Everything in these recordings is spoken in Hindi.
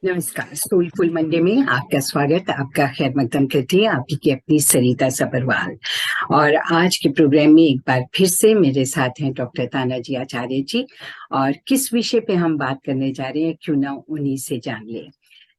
नमस्कार। सोलफुल मंडे में आपका स्वागत, आपका खैर मकदम करती है आपकी की अपनी सरिता सब्रवाल। और आज के प्रोग्राम में एक बार फिर से मेरे साथ हैं डॉक्टर तानाजी आचार्य जी। और किस विषय पे हम बात करने जा रहे हैं, क्यों ना उन्हीं से जान ले।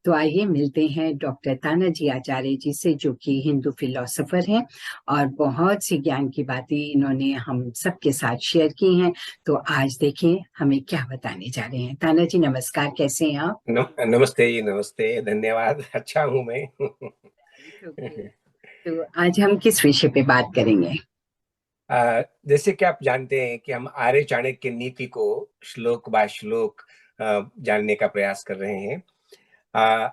तो आइए मिलते हैं डॉक्टर तानाजी आचार्य जी से, जो कि हिंदू फिलोसोफर हैं और बहुत सी ज्ञान की बातें इन्होंने हम सबके साथ शेयर की हैं। तो आज देखें हमें क्या बताने जा रहे हैं। तानाजी नमस्कार, कैसे हैं आप? नमस्ते जी, नमस्ते, धन्यवाद। अच्छा हूँ मैं। ओके। तो आज हम किस विषय पे बात करेंगे? जैसे कि आप जानते हैं कि हम आर्य चाणक्य नीति को श्लोक बाय श्लोक जानने का प्रयास कर रहे हैं।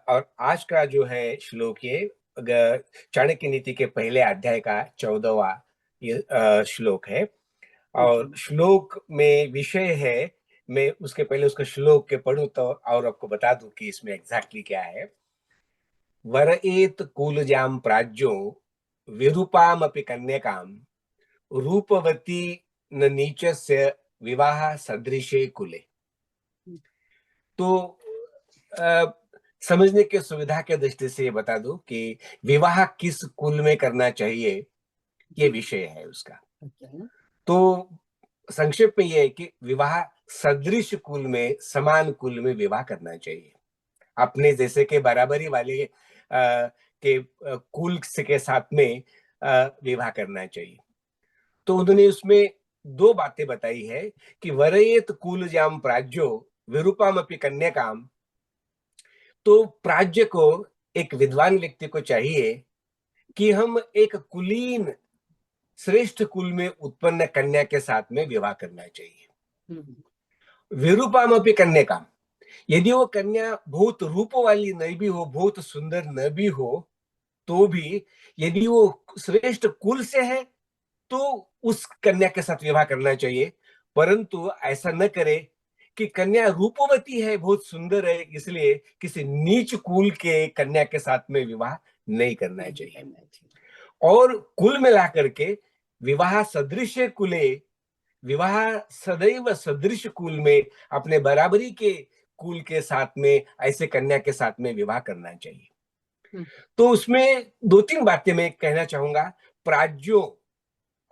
और आज का जो है श्लोक ये चाणक्य नीति के पहले अध्याय का 14वां ये श्लोक है। और जी। श्लोक में विषय है, मैं उसके पहले उसका श्लोक के पढ़ूं तो और आपको बता दूं कि इसमें एग्जैक्टली क्या है। वरएत कूलजाम प्राज्ञो विरूपामपि कन्यकाम रूपवती न नीचस्य विवाह सदृशे कुले। तो अ, समझने की सुविधा के दृष्टि से ये बता दूं कि विवाह किस कुल में करना चाहिए, ये जी। विषय है उसका। ओके। तो संक्षेप में ये है कि विवाह सदृश कुल में, समान कुल में विवाह करना चाहिए। अपने जैसे के बराबरी वाले कुल के साथ में विवाह करना चाहिए। तो उन्होंने उसमें दो बातें बताई है कि वरयेत कूलजाम प्राज्यो विरूपामपि कन्याकाम। तो प्राज्य को, एक विद्वान व्यक्ति को चाहिए कि हम एक कुलीन श्रेष्ठ कुल में उत्पन्न कन्या के साथ में विवाह करना चाहिए। हम्म। विरूपामपि कन्याकाम, यदि वो कन्या बहुत रूप वाली नहीं भी हो, बहुत सुंदर न भी हो, तो भी यदि वो श्रेष्ठ कुल से है तो उस कन्या के साथ विवाह करना चाहिए। परंतु ऐसा न करे कि कन्या रूपवती है, बहुत सुंदर है, इसलिए किसी नीच कुल के कन्या के साथ में विवाह नहीं करना नहीं चाहिए। करना चाहिए। और कुल मिला करके विवाह सदृश कुले, विवाह सदैव सदृश कुल में, अपने बराबरी के कुल के साथ में ऐसे कन्या के साथ में विवाह करना चाहिए। हम्म। तो उसमें दो तीन बातें मैं कहना चाहूंगा। प्राज्यो,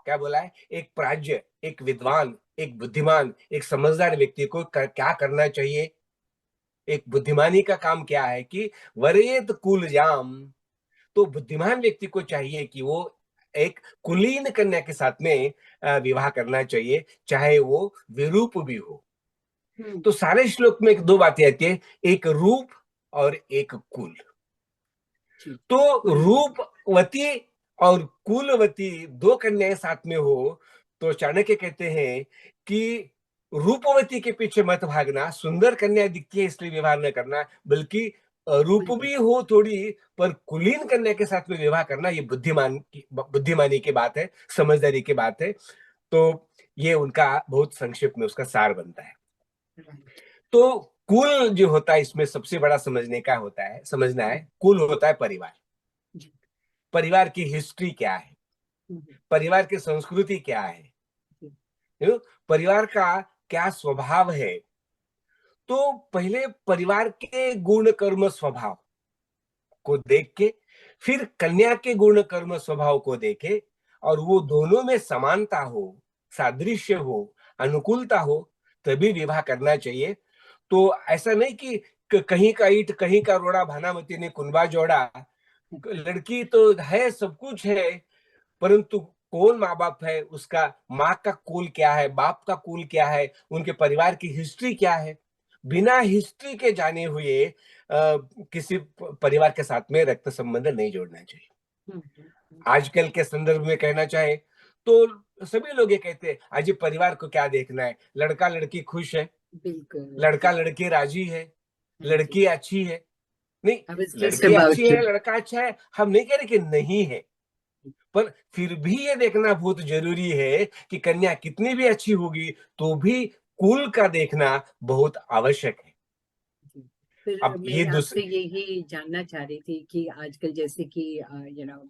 क्या बोला है, एक प्राज्य, एक विद्वान, एक बुद्धिमान, एक समझदार व्यक्ति को क्या करना चाहिए। एक बुद्धिमानी का काम क्या है कि वरेद कुल जाम। तो बुद्धिमान व्यक्ति को चाहिए कि वो एक कुलीन कन्या के साथ में विवाह करना चाहिए, चाहे वो विरूप भी हो। हम्म। तो सारे श्लोक में एक दो बातें आती है, एक रूप और एक कुल। जी। तो कुल। रूपवती और कुलवती दो कन्याएं साथ में हो तो चाणक्य कहते हैं कि रूपवती के पीछे मत भागना, सुंदर कन्या दिखती है इसलिए विवाह न करना, बल्कि रूप कुल भी वती। हो थोड़ी, पर कुलीन कन्या के साथ में विवाह करना, ये बुद्धिमानी की बात है, समझदारी की बात है। तो ये उनका बहुत संक्षिप्त में उसका सार बनता है। राइट। तो कुल जो होता है, इसमें सबसे बड़ा समझना है, कुल होता है परिवार। जी। परिवार की हिस्ट्री क्या है, हम्म। परिवार की संस्कृति क्या है, जी। परिवार का क्या स्वभाव है। तो पहले परिवार के गुण कर्म स्वभाव को देख के, फिर कन्या के गुण कर्म स्वभाव को देखे, और वो दोनों में समानता हो, सादृश्य हो, अनुकूलता हो, तभी विवाह करना चाहिए। तो ऐसा नहीं कि कहीं का ईंट कहीं का रोड़ा, भानामती ने कुनबा जोड़ा। लड़की तो है, सब कुछ है, परंतु कौन माँ बाप है, उसका माँ का कुल क्या है, बाप का कुल क्या है, उनके परिवार की हिस्ट्री क्या है, बिना हिस्ट्री के जाने हुए किसी परिवार के साथ में रक्त संबंध नहीं जोड़ना चाहिए। हम्म। आजकल के संदर्भ में कहना चाहे तो सभी लोग ये कहते हैं आज ये परिवार को क्या देखना है, लड़का लड़की खुश है, बिल्कुल लड़का बिल्कुल। लड़की राजी है, हाँ जी। लड़की अच्छी है। नहीं, अब इज जस्ट लड़की अबाउट अच्छी यू। है, लड़का अच्छा है, हम नहीं कह रहे कि नहीं है, पर फिर भी ये देखना बहुत जरूरी है कि कन्या कितनी भी अच्छी होगी तो भी कुल का देखना बहुत आवश्यक है। फिर अब ये मैं आपसे यही जानना चाह रही थी कि आजकल जैसे कि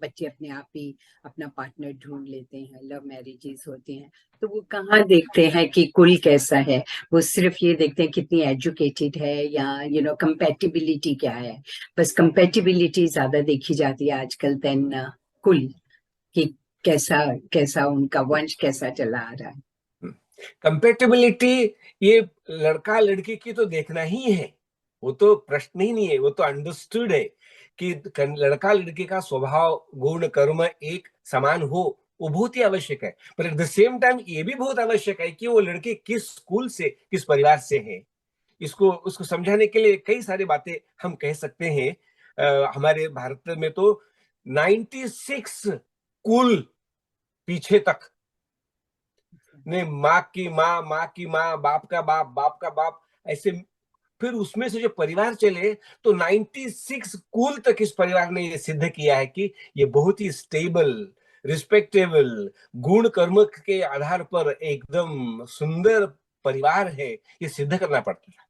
बच्चे अपने आप ही अपना पार्टनर ढूंढ लेते हैं, लव मैरिजेस होती हैं, तो वो कहाँ देखते हैं कि कुल कैसा है? वो सिर्फ ये देखते हैं कितनी एजुकेटेड है, या कंपेटिबिलिटी क्या है। बस कंपेटिबिलिटी ज्यादा देखी जाती है आजकल देन कुल, कि कैसा कैसा उनका वंश कैसा चला आ रहा है। कंपेटेबिलिटी ये लड़का लड़की की तो देखना ही है, वो तो प्रश्न ही नहीं है, वो तो अंडरस्टूड है कि लड़का लड़की का स्वभाव गुण कर्म एक समान हो, वो बहुत ही आवश्यक है। पर एट द सेम टाइम ये भी बहुत आवश्यक है कि वो लड़के किस स्कूल से, किस परिवार से है। इसको उसको समझाने के लिए कई सारी बातें हम कह सकते हैं। हमारे भारत में तो 96 कुल पीछे तक ने, माँ की माँ, माँ की माँ, बाप का बाप, बाप का बाप, ऐसे फिर उसमें से जो परिवार चले तो 96 कुल तक इस परिवार ने ये सिद्ध किया है कि ये बहुत ही स्टेबल, रिस्पेक्टेबल, गुण कर्म के आधार पर एकदम सुंदर परिवार है, ये सिद्ध करना पड़ता था।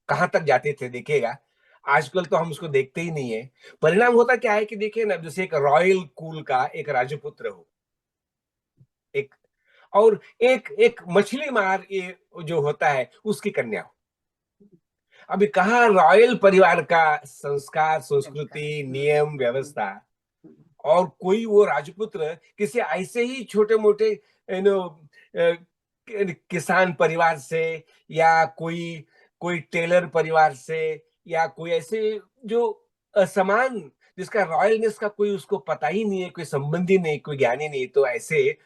कहां तक जाते थे देखिएगा, आजकल तो हम उसको देखते ही नहीं है। परिणाम होता क्या है कि देखिए ना, जैसे एक रॉयल कुल का एक राजपुत्र हो, एक और एक एक मछली मार ये जो होता है उसकी कन्या हो। अभी कहाँ रॉयल परिवार का संस्कार, संस्कृति, नियम, व्यवस्था, और कोई वो राजपुत्र किसी ऐसे ही छोटे मोटे यू नो किसान परिवार से, या कोई कोई टेलर परिवार से, या कोई ऐसे जो असमान, जिसका रॉयलनेस का कोई उसको पता ही नहीं है, कोई संबंधी नहीं, कोई ज्ञानी नहीं, तो ऐसे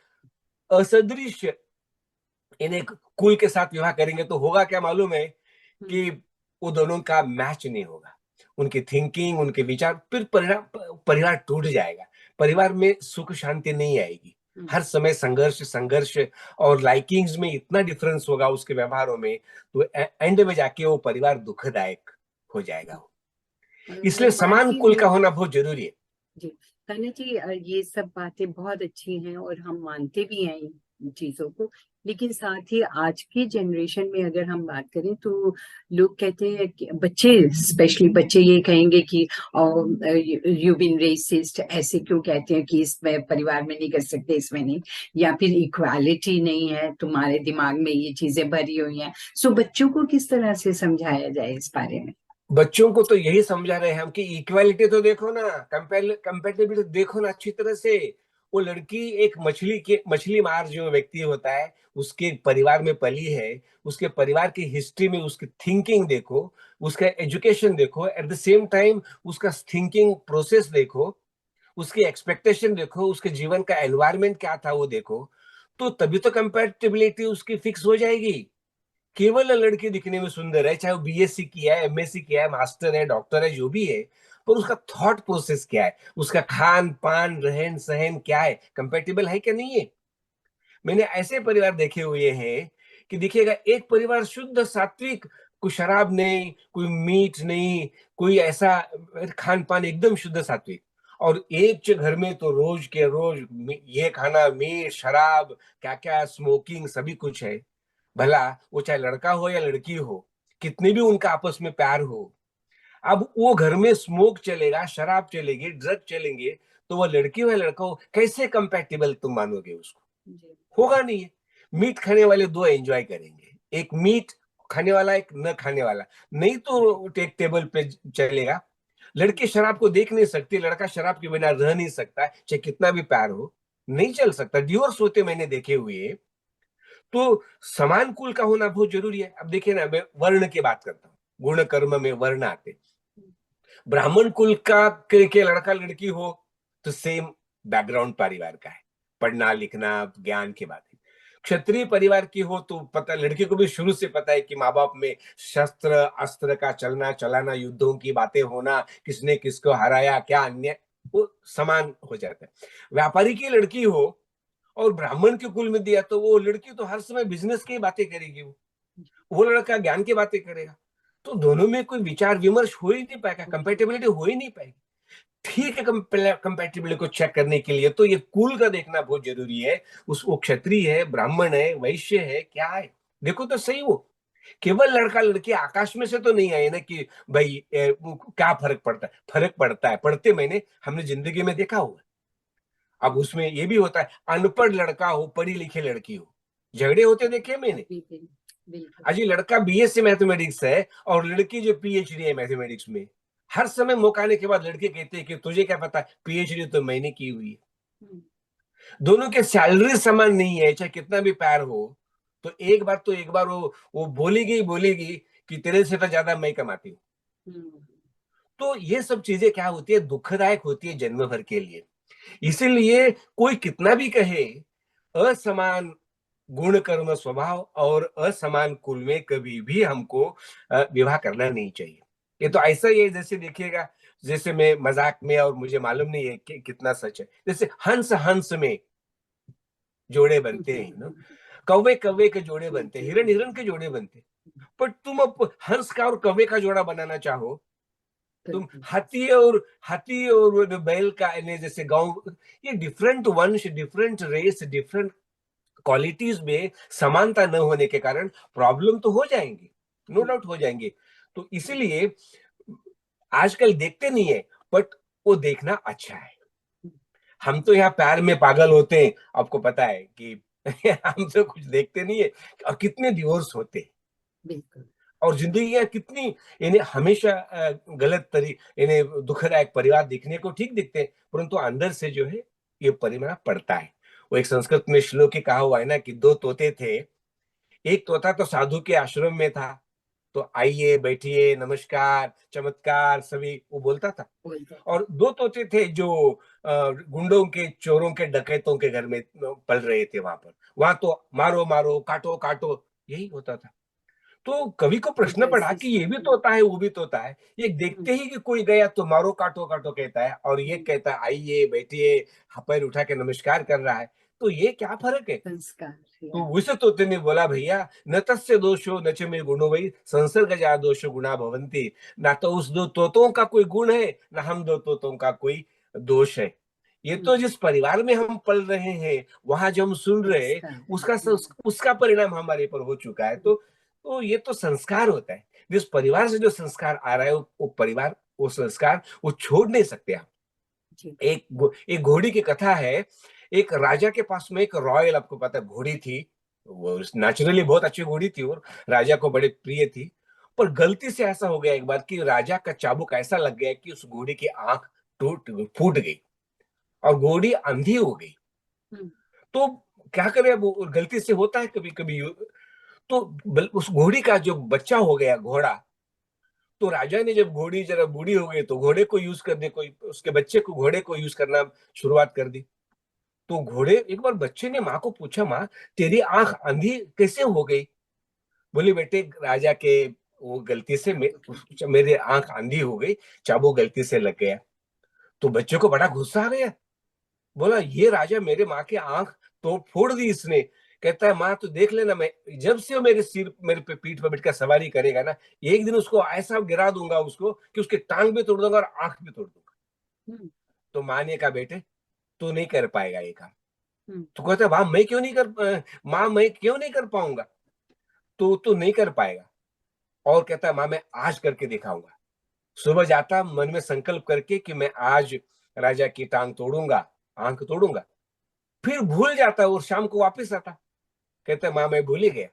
असदृश इन्हें कुल के साथ विवाह करेंगे तो होगा क्या मालूम है कि वो दोनों का मैच नहीं होगा, उनकी थिंकिंग, उनके विचार, फिर परिणाम परिवार टूट जाएगा, परिवार में सुख शांति नहीं आएगी, हर समय संघर्ष संघर्ष, और लाइकिंग्स में इतना डिफरेंस होगा उसके व्यवहारों में, तो एंड में जाके वो परिवार दुखदायक हो जाएगा। इसलिए समान वाकई कुल का में। होना बहुत जरूरी है। जी, तान्या जी, ये सब बातें बहुत अच्छी हैं और हम मानते भी हैं इन चीजों को। लेकिन साथ ही आज की जनरेशन में अगर हम बात करें तो लोग कहते हैं कि बच्चे, स्पेशली बच्चे, ये कहेंगे कि यू बीन रेसिस्ट, ऐसे क्यों कहते हैं कि इसमें परिवार में नहीं कर सकते, इसमें नहीं, या फिर इक्वालिटी नहीं है, तुम्हारे दिमाग में ये चीजें भरी हुई हैं। सो बच्चों को किस तरह से समझाया जाए इस बारे में? बच्चों को तो यही समझा रहे हैं हम कि इक्वालिटी तो देखो ना, कंपेटेबिलिटी देखो ना अच्छी तरह से। वो लड़की एक मछली मार जो व्यक्ति होता है, उसके परिवार में पली है, उसके परिवार की हिस्ट्री में उसकी थिंकिंग देखो, उसका एजुकेशन देखो, एट द सेम टाइम उसका थिंकिंग प्रोसेस देखो, उसकी एक्सपेक्टेशन देखो, उसके जीवन का एनवायरमेंट क्या था वो देखो, तो तभी तो कंपेटेबिलिटी उसकी फिक्स हो जाएगी। केवल लड़की दिखने में सुंदर है, चाहे वो बीएससी किया है, एमएससी किया है, मास्टर है, डॉक्टर है, जो भी है, पर उसका थॉट प्रोसेस क्या है, उसका खान पान रहन सहन क्या है, कंपेटेबल है क्या नहीं है। मैंने ऐसे परिवार देखे हुए हैं कि देखिएगा, एक परिवार शुद्ध सात्विक, कोई शराब नहीं, कोई मीट नहीं, कोई ऐसा खान पान एकदम शुद्ध सात्विक, और एक घर में तो रोज के रोज ये खाना, मीट, शराब, क्या क्या, स्मोकिंग, सभी कुछ है। भला वो चाहे लड़का हो या लड़की हो, कितने भी उनका आपस में प्यार हो, अब वो घर में स्मोक चलेगा, शराब चलेगी, ड्रग चलेंगे, तो वो लड़की हो या लड़का हो, कैसे कंपैटिबल तुम मानोगे उसको? जी। होगा नहीं है। मीट खाने वाले दो एंजॉय करेंगे, एक मीट खाने वाला, एक न खाने वाला, नहीं तो एक टेबल पे चलेगा। लड़की शराब को देख नहीं सकती, लड़का शराब के बिना रह नहीं सकता, चाहे कितना भी प्यार हो, नहीं चल सकता, डिवोर्स होते मैंने देखे हुए। तो समान कुल का होना बहुत जरूरी है। अब देखिए ना, मैं वर्ण की बात करता हूँ, गुण कर्म में वर्ण आते, ब्राह्मण कुल का के लड़का लड़की हो तो सेम बैकग्राउंड परिवार का है, पढ़ना लिखना ज्ञान की बात है। क्षत्रिय परिवार की हो तो पता, लड़की को भी शुरू से पता है कि माँ बाप में शस्त्र अस्त्र का चलना चलाना, युद्धों की बातें होना, किसने किसको हराया, क्या अन्य, वो समान हो जाता है। व्यापारी की लड़की हो और ब्राह्मण के कुल में दिया तो वो लड़की तो हर समय बिजनेस की बातें करेगी, वो लड़का ज्ञान की बातें करेगा, तो दोनों में कोई विचार विमर्श हो ही नहीं पाएगा, कंपेटेबिलिटी हो ही नहीं पाएगी। ठीक है, कंपेटेबिलिटी को चेक करने के लिए तो ये कुल का देखना बहुत जरूरी है, उस वो क्षत्रिय है, ब्राह्मण है, वैश्य है, क्या है, देखो तो सही वो। केवल लड़का लड़की आकाश में से तो नहीं आए ना कि भाई क्या फर्क पड़ता है। फर्क पड़ता है, पढ़ते मैंने हमने जिंदगी में देखा हुआ। अब उसमें ये भी होता है अनपढ़ लड़का हो, पढ़ी लिखी लड़की हो, झगड़े होते देखे मैंने। आज ये लड़का बीएससी मैथमेटिक्स है और लड़की जो पीएचडी है मैथमेटिक्स में, हर समय मौका आने के बाद लड़के कहते हैं कि तुझे क्या पता, पीएचडी तो मैंने की हुई है। दोनों के सैलरी समान नहीं है, चाहे कितना भी प्यार हो, तो एक बार वो बोलेगी कि तेरे से तो ज्यादा मैं कमाती हूँ। तो ये सब चीजें क्या होती है, दुखदायक होती है जन्म भर के लिए। इसीलिए कोई कितना भी कहे, असमान गुण कर्म स्वभाव और असमान कुल में कभी भी हमको विवाह करना नहीं चाहिए। ये तो ऐसा ही है, जैसे देखिएगा, जैसे मैं मजाक में, और मुझे मालूम नहीं है कि कितना सच है, जैसे हंस हंस में जोड़े बनते हैं ना, कौवे कौवे के जोड़े बनते, हिरण हिरण के जोड़े बनते। पर तुम अब हंस का और कौवे का जोड़ा बनाना चाहो, तुम हाथी और बैल का, जैसे गांव, ये डिफरेंट वंश, डिफरेंट रेस, डिफरेंट क्वालिटीज में समानता न होने के कारण प्रॉब्लम तो हो जाएंगे, नो डाउट हो जाएंगे। तो इसीलिए आजकल देखते नहीं है, बट वो देखना अच्छा है। हम तो यहाँ प्यार में पागल होते हैं, आपको पता है कि हम तो कुछ देखते नहीं है, और कितने डिवोर्स होते हैं। बिल्कुल। और जिंदगी कितनी, इन्हें हमेशा गलत इन्हें दुखदायक परिवार दिखने को ठीक दिखते हैं, परंतु अंदर से जो है ये परिणाम पड़ता है। वो एक संस्कृत में श्लोक ही कहा हुआ है ना कि दो तोते थे, एक तोता तो साधु के आश्रम में था, तो आइए बैठिए नमस्कार चमत्कार सभी वो बोलता था। और दो तोते थे जो गुंडों के, चोरों के, डकैतों के घर में पल रहे थे, वहां तो मारो मारो काटो काटो यही होता था। तो कवि को प्रश्न पड़ा कि ये भी तोता है वो भी तोता है, ये देखते ही कि कोई गया तो मारो काटो काटो कहता है, और ये कहता है आइए बैठिए, पैर उठा के नमस्कार कर रहा है, तो ये क्या फर्क है। संस्कार। तो उस तोते ने बोला भैया न तस्य दोषो न च मे गुणो वही संसर्गजा दोषो गुणा भवंती, ना तो उस दो तोतों का कोई गुण है, ना हम दो तोतों का कोई दोष है। ये तो जिस परिवार में हम पल रहे हैं, वहां जो हम सुन रहे हैं, उसका परिणाम हमारे पर हो चुका है। तो ये तो संस्कार होता है, जिस परिवार से जो संस्कार आ रहा है वो परिवार, वो संस्कार वो छोड़ नहीं सकते आप। एक घोड़ी की कथा है। एक राजा के पास में एक रॉयल, आपको पता है, घोड़ी थी। वो नेचुरली बहुत अच्छी घोड़ी थी और राजा को बड़े प्रिय थी। पर गलती से ऐसा हो गया एक बार कि राजा का चाबुक ऐसा लग गया कि उस घोड़ी की आंख फूट गई और घोड़ी अंधी हो गई। तो क्या करे, वो गलती से होता है कभी कभी। तो उस घोड़ी का जो बच्चा हो गया घोड़ा, तो राजा ने जब घोड़ी जरा बूढ़ी हो गई तो घोड़े को यूज करने को, उसके बच्चे को घोड़े को यूज करना शुरुआत कर दी। तो घोड़े, एक बार बच्चे ने माँ को पूछा, माँ तेरी आंख अंधी कैसे हो गई। बोली बेटे राजा के वो गलती से मेरे आंख अंधी हो गई, चाबुक गलती से लग गया। तो बच्चे को बड़ा गुस्सा आ गया, बोला ये राजा मेरे माँ की आंख तो फोड़ दी इसने। कहता है माँ तो देख लेना, मैं जब से वो मेरे पे पीठ पर बैठकर सवारी करेगा ना, एक दिन उसको ऐसा गिरा दूंगा उसको कि उसके टांग भी तोड़ दूंगा और आंख भी तोड़ दूंगा। तो माँ ने कहा बेटे तू नहीं कर पाएगा ये काम। तो कहता है माँ मैं क्यों नहीं कर पाऊंगा। तो नहीं कर पाएगा। और कहता है माँ मैं आज करके दिखाऊंगा। सुबह जाता मन में संकल्प करके कि मैं आज राजा की टांग तोड़ूंगा, आंख तोड़ूंगा। फिर भूल जाता और शाम को वापस आता, कहता माँ मैं भूल ही गया।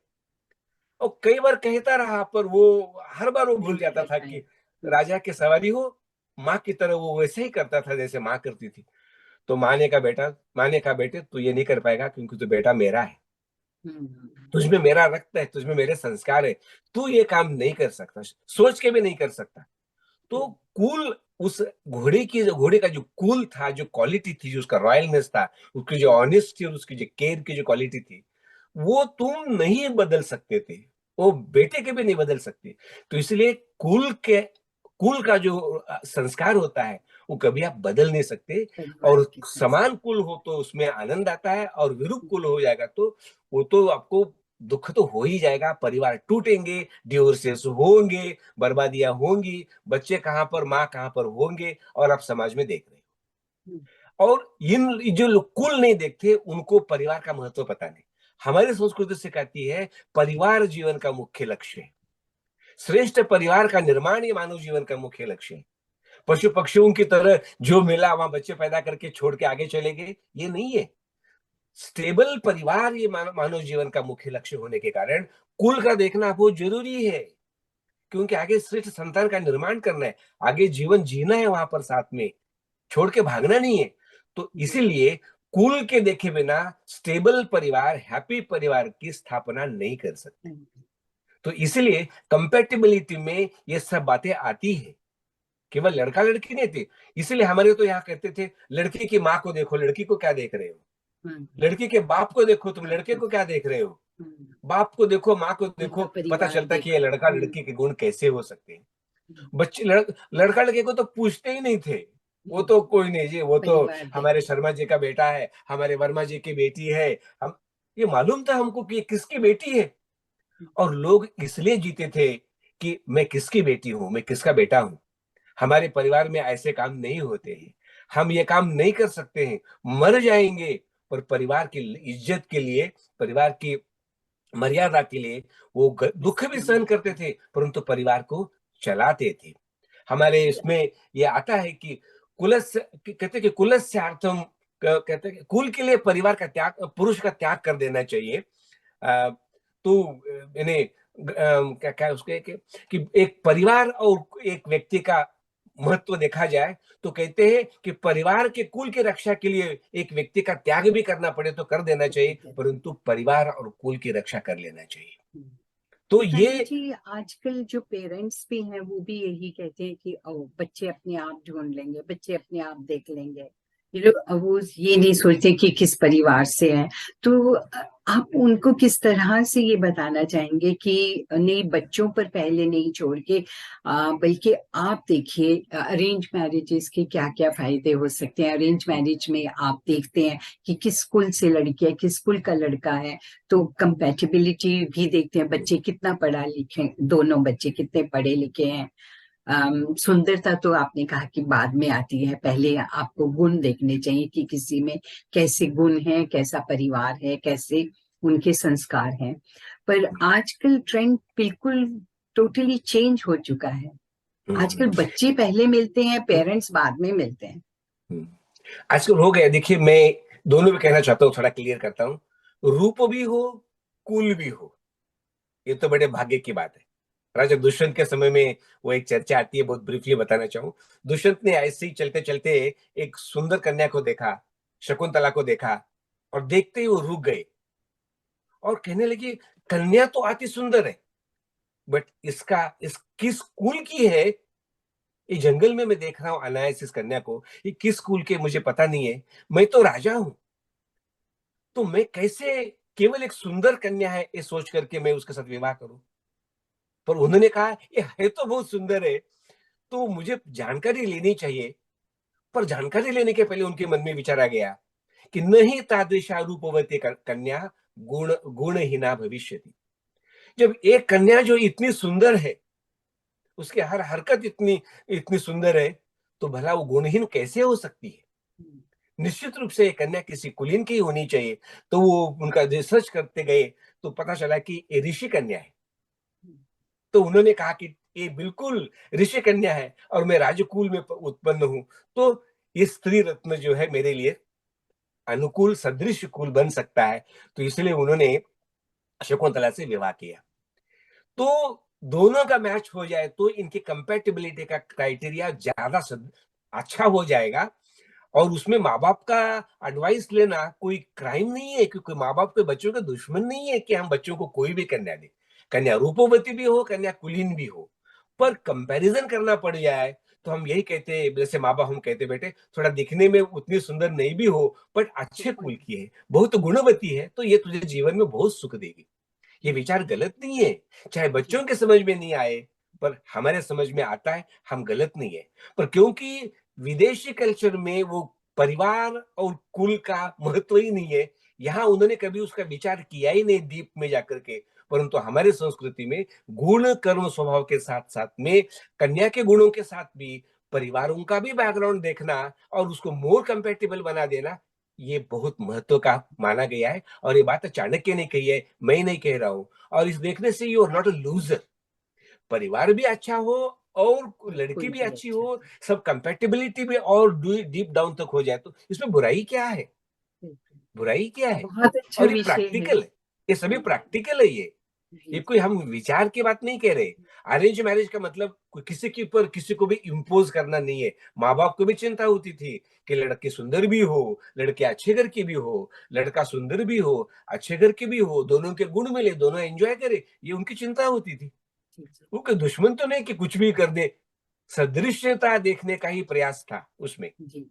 और कई बार कहता रहा, पर वो हर बार वो भूल जाता था कि राजा की सवारी हो, माँ की तरह वो वैसे ही करता था जैसे माँ करती थी। तो माँ ने कहा बेटे तू ये नहीं कर पाएगा क्योंकि तू बेटा मेरा है, तुझमें मेरा रक्त है, तुझमें मेरे संस्कार है, तू ये काम नहीं कर सकता, सोच के भी नहीं कर सकता। तो कूल, उस घोड़े का जो कूल था, जो क्वालिटी थी, जो उसका रॉयलनेस था, उसकी जो ऑनेस्ट थी और उसकी जो केयर की जो क्वालिटी थी, वो तुम नहीं बदल सकते थे, वो बेटे के भी नहीं बदल सकते। तो इसलिए कुल का जो संस्कार होता है वो कभी आप बदल नहीं सकते। और समान कुल हो तो उसमें आनंद आता है, और विरूप कुल हो जाएगा तो वो तो आपको दुख तो हो ही जाएगा, परिवार टूटेंगे, डिवोर्सेस होंगे, बर्बादियां होंगी, बच्चे कहां पर माँ कहां पर होंगे, और आप समाज में देख रहे हो। और इन जो लोग कुल नहीं देखते उनको परिवार का महत्व पता नहीं। हमारी संस्कृति सिखाती है परिवार जीवन का मुख्य लक्ष्य है। श्रेष्ठ परिवार का निर्माण ही मानव जीवन का मुख्य लक्ष्य है। पशु पक्षियों की तरह जो मिला वहां बच्चे पैदा करके छोड़ के आगे चले गए, ये नहीं है। स्टेबल परिवार ये मानव जीवन का मुख्य लक्ष्य होने के कारण कुल का देखना बहुत जरूरी है, क्योंकि आगे श्रेष्ठ संतान का निर्माण करना है, आगे जीवन जीना है वहां पर, साथ में छोड़ के भागना नहीं है। तो इसीलिए कुल के देखे बिना स्टेबल परिवार, हैप्पी परिवार की स्थापना नहीं कर सकते। तो इसलिए कंपैटिबिलिटी में ये सब बातें आती है, केवल लड़का लड़की नहीं थी। इसलिए हमारे तो यहाँ कहते थे, लड़की की माँ को देखो, लड़की को क्या देख रहे हो, लड़की के बाप को देखो, तुम लड़के को क्या देख रहे हो, बाप को देखो, माँ को देखो, पता चलता है कि ये लड़का लड़की के गुण कैसे हो सकते हैं। बच्चे लड़का लड़के को तो पूछते ही नहीं थे, वो तो कोई नहीं जी, वो तो हमारे शर्मा जी का बेटा है, हमारे वर्मा जी की बेटी है, हम ये मालूम था हमको कि किसकी बेटी है। और लोग इसलिए जीते थे कि मैं किसकी बेटी हूं, मैं किसका बेटा हूं। हमारे परिवार में ऐसे काम नहीं होते हैं, हम ये काम नहीं कर सकते हैं, मर जाएंगे, पर परिवार की इज्जत के लिए, परिवार की मर्यादा के लिए वो दुख भी सहन करते थे, परंतु परिवार को चलाते थे। हमारे इसमें ये आता है कि कहते कि कुलस्यार्थम, कहते हैं कुल के लिए परिवार का त्याग, पुरुष का त्याग कर देना चाहिए। तो इन्हें क्या क्या उसके कि एक परिवार और एक व्यक्ति का महत्व देखा जाए तो कहते हैं कि परिवार के कुल की रक्षा के लिए एक व्यक्ति का त्याग भी करना पड़े तो कर देना चाहिए, परंतु परिवार और कुल की रक्षा कर लेना चाहिए। तो ये जी आजकल जो पेरेंट्स भी हैं वो भी यही कहते हैं कि बच्चे अपने आप ढूंढ लेंगे, बच्चे अपने आप देख लेंगे, ये लोग वो ये नहीं सोचते कि किस परिवार से है। तो आप उनको किस तरह से ये बताना चाहेंगे कि नहीं, बच्चों पर पहले नहीं छोड़ के बल्कि आप देखिए अरेंज मैरिजेस के क्या क्या फायदे हो सकते हैं। अरेंज मैरिज में आप देखते हैं कि किस कुल से लड़की है, किस कुल का लड़का है, तो कंपैटिबिलिटी भी देखते हैं, बच्चे कितना पढ़ा लिखे, दोनों बच्चे कितने पढ़े लिखे हैं। सुंदरता तो आपने कहा कि बाद में आती है, पहले आपको गुण देखने चाहिए कि किसी में कैसे गुण हैं, कैसा परिवार है, कैसे उनके संस्कार हैं। पर आजकल ट्रेंड बिल्कुल टोटली चेंज हो चुका है। आजकल बच्चे पहले मिलते हैं, पेरेंट्स बाद में मिलते हैं। आजकल हो गया। देखिए, मैं दोनों भी कहना चाहता हूँ, थोड़ा क्लियर करता हूँ। रूप भी हो, कुल भी हो, ये तो बड़े भाग्य की बात है। राजा दुष्यंत के समय में वो एक चर्चा आती है, बहुत ब्रीफली बताना चाहूँ। दुष्यंत ने ऐसे ही चलते चलते एक सुंदर कन्या को देखा, शकुंतला को देखा, और देखते ही वो रुक गए और कहने लगे, कन्या तो अति सुंदर है, बट इस किस कुल की है, ये जंगल में मैं देख रहा हूं अनायास इस कन्या को, ये किस कुल के मुझे पता नहीं है, मैं तो राजा हूं, तो मैं कैसे केवल एक सुंदर कन्या है ये सोच करके मैं उसके साथ विवाह करूं। पर उन्होंने कहा, ये है तो बहुत सुंदर है, तो मुझे जानकारी लेनी चाहिए। पर जानकारी लेने के पहले उनके मन में विचार आ गया कि नहीं तादृशा रूपवती कन्या गुणहीना भविष्यति। जब एक कन्या जो इतनी सुंदर है, उसकी हर हरकत इतनी इतनी सुंदर है, तो भला वो गुणहीन कैसे हो सकती है। निश्चित रूप से कन्या किसी कुलीन की होनी चाहिए। तो वो उनका रिसर्च करते गए तो पता चला कि ये ऋषि कन्या है। तो उन्होंने कहा कि ये बिल्कुल ऋषि कन्या है और मैं राजकुल में उत्पन्न हूं, तो ये स्त्री रत्न जो है मेरे लिए अनुकूल सदृश कुल बन सकता है। तो इसलिए उन्होंने शकुंतला से विवाह किया। तो दोनों का मैच हो जाए तो इनकी कंपैटिबिलिटी का क्राइटेरिया ज्यादा अच्छा हो जाएगा। और उसमें माँ बाप का एडवाइस लेना कोई क्राइम नहीं है, क्योंकि माँ बाप के बच्चों का दुश्मन नहीं है कि हम बच्चों को कोई भी कन्या दे, कन्या रूपवती भी हो, कन्या कुलीन भी हो। पर कंपैरिजन करना पड़ जाए तो हम यही कहते हैं, जैसे माँ बाप हम कहते, बेटे थोड़ा दिखने में उतनी सुंदर नहीं भी हो, बट अच्छे कुल की है, बहुत गुणवती है, तो ये तुझे जीवन में बहुत सुख देगी। ये विचार गलत नहीं है, चाहे बच्चों के समझ में नहीं आए, पर हमारे समझ में आता है, हम गलत नहीं है। पर क्योंकि विदेशी कल्चर में वो परिवार और कुल का महत्व ही नहीं है, यहाँ उन्होंने कभी उसका विचार किया ही नहीं दीप में जाकर के। परंतु हमारी संस्कृति में गुण कर्म स्वभाव के साथ साथ में कन्या के गुणों के साथ भी परिवारों का भी बैकग्राउंड देखना और उसको मोर कंपेटेबल बना देना, ये बहुत महत्व का माना गया है और ये बात चाणक्य ने कही है, मैं नहीं कह रहा हूं। और इस देखने से you are not a loser. परिवार भी अच्छा हो और लड़की बिल्कुल भी भी अच्छी अच्छा। हो, सब कंपैटिबिलिटी भी और डीप डाउन तक हो जाए, तो इसमें बुराई क्या है? बिल्कुल। बुराई क्या है? बहुत अच्छा और ये विषय है। प्रैक्टिकल है, ये सभी जी प्रैक्टिकल है ये जी कोई हम विचार की बात नहीं कह रहे। अरेंज मैरिज का मतलब किसी के ऊपर किसी को भी इम्पोज करना नहीं है। माँ बाप को भी चिंता होती थी कि लड़की सुंदर भी हो, लड़के अच्छे घर की भी हो, लड़का सुंदर भी हो, अच्छे घर के भी हो, दोनों के गुण मिले, दोनों एंजॉय करे, ये उनकी चिंता होती थी। जी जी वो कोई दुश्मन तो नहीं कि कुछ भी कर दे, सदृश्यता देखने का ही प्रयास था उसमें। जी।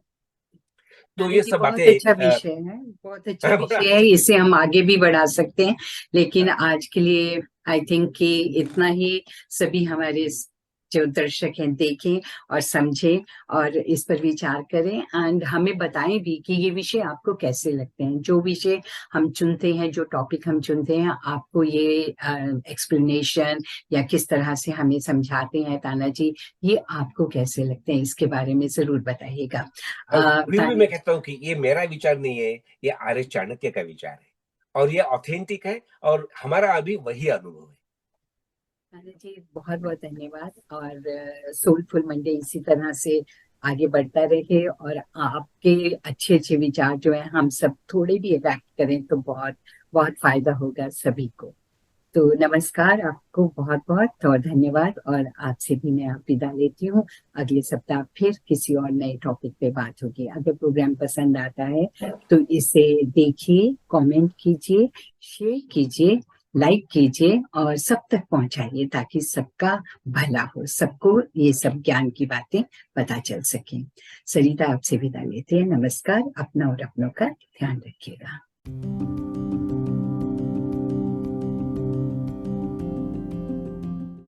तो अरे ये जी, सब बहुत बातें अच्छा विषय है, बहुत अच्छा बढ़ा विषय है, सकते इसे हम आगे भी बढ़ा सकते हैं। लेकिन हैं। आज के लिए आई थिंक कि इतना ही। सभी हमारे जो दर्शक हैं देखें और समझें और इस पर विचार करें एंड हमें बताएं भी कि ये विषय आपको कैसे लगते हैं। जो विषय हम चुनते हैं, जो टॉपिक हम चुनते हैं, आपको ये एक्सप्लेनेशन या किस तरह से हमें समझाते हैं ताना जी, ये आपको कैसे लगते हैं, इसके बारे में जरूर बताइएगा। और फिर भी ताना मैं कहता हूँ कि ये मेरा विचार नहीं है, ये आर्य चाणक्य का विचार है और ये ऑथेंटिक है और हमारा अभी वही अनुभव है। अरे जी, बहुत बहुत धन्यवाद। और सोलफुल मंडे इसी तरह से आगे बढ़ता रहे और आपके अच्छे अच्छे विचार जो है हम सब थोड़े भी अडैप्ट करें तो बहुत बहुत फायदा होगा सभी को। तो नमस्कार, आपको बहुत बहुत और धन्यवाद। और आपसे भी मैं आप विदा लेती हूँ। अगले सप्ताह फिर किसी और नए टॉपिक पे बात होगी। अगर प्रोग्राम पसंद आता है तो इसे देखिए, कमेंट कीजिए, शेयर कीजिए, लाइक कीजिए और सब तक पहुंचाइए ताकि सबका भला हो, सबको ये सब ज्ञान की बातें पता चल सके। सरिता आपसे विदा लेते हैं। नमस्कार। अपना और अपनों का ध्यान रखिएगा।